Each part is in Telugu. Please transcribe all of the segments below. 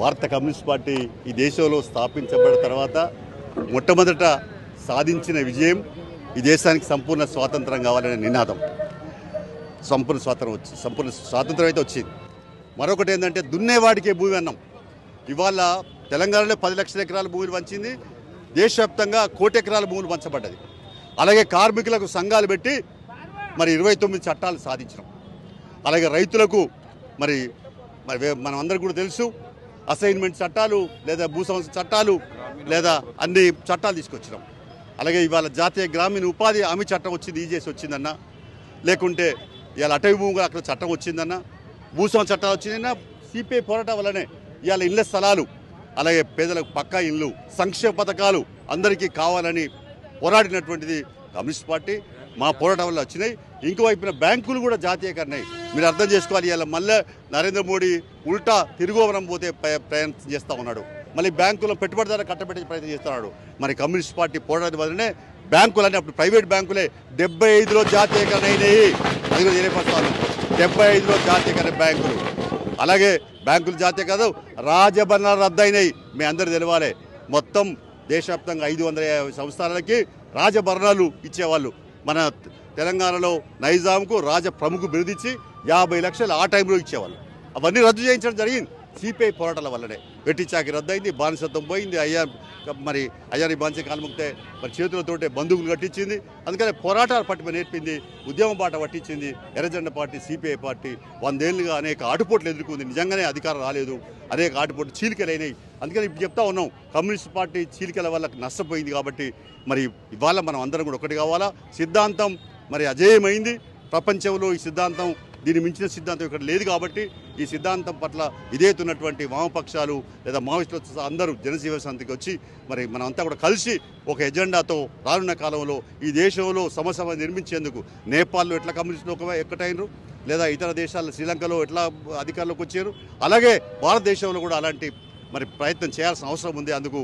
భారత కమ్యూనిస్ట్ పార్టీ ఈ దేశంలో స్థాపించబడిన తర్వాత మొట్టమొదట సాధించిన విజయం ఈ దేశానికి సంపూర్ణ స్వాతంత్రం కావాలనే నినాదం. సంపూర్ణ స్వాతంత్రం అయితే వచ్చింది. మరొకటి ఏంటంటే దున్నేవాడికే భూమి అన్నాం. ఇవాళ తెలంగాణలో 10 లక్షల ఎకరాల భూములు పంచింది, దేశవ్యాప్తంగా 1 కోటి ఎకరాల భూములు పంచబడ్డది. అలాగే కార్మికులకు సంఘాలు పెట్టి మరి 29 చట్టాలు సాధించడం. అలాగే రైతులకు మరి మనం అందరికీ కూడా తెలుసు అసైన్మెంట్ చట్టాలు లేదా భూ సంస్థ చట్టాలు లేదా అన్ని చట్టాలు తీసుకొచ్చినాం. అలాగే ఇవాళ జాతీయ గ్రామీణ ఉపాధి హామీ చట్టం వచ్చింది, ఈజేసి వచ్చిందన్న, లేకుంటే ఇవాళ అటవీ భూములు అక్కడ చట్టం వచ్చిందన్న, భూస్వామ్య చట్టాలు వచ్చిందన్న. సిపిఐ పోరాటం వల్లనే ఇవాళ ఇళ్ల స్థలాలు, అలాగే పేదలకు పక్కా ఇళ్ళు, సంక్షేమ పథకాలు అందరికీ కావాలని పోరాడినటువంటిది కమ్యూనిస్ట్ పార్టీ. మా పోరాటం వల్ల వచ్చినాయి. ఇంకోవైపున బ్యాంకులు కూడా జాతీయకరణయి. మీరు అర్థం చేసుకోవాలి, ఇవాళ మళ్ళీ నరేంద్ర మోడీ ఉల్టా తిరుగువనం పోతే ప్రయత్నం చేస్తూ ఉన్నాడు. మళ్ళీ బ్యాంకులో పెట్టుబడిదారు కట్టబెట్టే ప్రయత్నం చేస్తున్నాడు. మరి కమ్యూనిస్ట్ పార్టీ పోరాటం వల్లనే బ్యాంకులన్నీ అప్పుడు ప్రైవేట్ బ్యాంకులే 75లో జాతీయకరణ అయినాయి. అది కూడా తెలియపరుస్తాను, 75లో జాతీయకరణ బ్యాంకులు. అలాగే బ్యాంకులు జాతీయ కాదు, రాజభరణాలు రద్దయినాయి. మీ అందరూ తెలవాలి, మొత్తం దేశవ్యాప్తంగా 550 సంస్థలకి రాజభరణాలు ఇచ్చేవాళ్ళు. మన తెలంగాణలో నైజాంకు రాజ ప్రముఖ బిరుదిచ్చి 50 లక్షలు ఆ టైంలో ఇచ్చేవాళ్ళు. అవన్నీ రద్దు చేయించడం జరిగింది సిపిఐ పోరాటాల వల్లనే. వెట్టి చాకి రద్దయింది, బానిసత్వం పోయింది. అయ్యాని బానిస కాలముక్తే మరి చేతులతోటే బంధువులు కట్టించింది. అందుకనే పోరాటాలు పట్టిమ నేర్పింది, ఉద్యమం బాట పట్టించింది ఎర్రజెండ పార్టీ. సిపిఐ పార్టీ 100 ఏళ్ళుగా అనేక ఆటుపోట్లు ఎదుర్కొంది. నిజంగానే అధికారం రాలేదు, అనేక ఆటుపోట్లు చీలికలైనాయి. అందుకని ఇప్పుడు చెప్తా ఉన్నాం, కమ్యూనిస్ట్ పార్టీ చీలికల వల్ల నష్టపోయింది. కాబట్టి మరి ఇవాళ మనం అందరం కూడా ఒకటి కావాలా. సిద్ధాంతం మరి అజేయమైంది ప్రపంచంలో. ఈ సిద్ధాంతం, దీన్ని మించిన సిద్ధాంతం ఇక్కడ లేదు. కాబట్టి ఈ సిద్ధాంతం పట్ల విధేయతున్నటువంటి వామపక్షాలు లేదా మావోయిస్టులు అందరూ జనజీవన సమితికి వచ్చి మరి మనమంతా కూడా కలిసి ఒక ఎజెండాతో రానున్న కాలంలో ఈ దేశంలో సమస్య నిర్మించేందుకు నేపాల్లో ఎట్లా కమ్యూనిస్టులు ఎక్కటైనరు, లేదా ఇతర దేశాల్లో శ్రీలంకలో ఎట్లా అధికారంలోకి వచ్చారు, అలాగే భారతదేశంలో కూడా అలాంటి మరి ప్రయత్నం చేయాల్సిన అవసరం ఉంది. అందుకు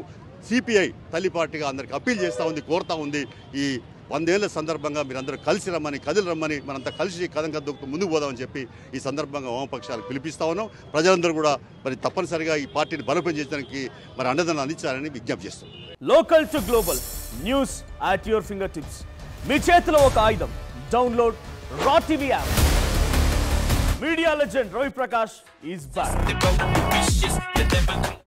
సిపిఐ తల్లి పార్టీగా అందరికి అప్పీల్ చేస్తూ ఉంది, కోరుతూ ఉంది. ఈ 100 ఏళ్ల సందర్భంగా మీరందరూ కలిసి రమ్మని, కదిలి రమ్మని, మనంతా కలిసి కథం కదుకు ముందుకు పోదామని చెప్పి ఈ సందర్భంగా వామపక్షాలకు పిలిపిస్తా ఉన్నాం. ప్రజలందరూ కూడా మరి తప్పనిసరిగా ఈ పార్టీని బలోపేతం చేయడానికి మరి అండదండలు అందించాలని విజ్ఞప్తి చేస్తాం. Local to global news at your finger tips. మీ చేతిలో ఒక ఆయుధం. Download Raw TV app. Media legend Ravi Prakash is back.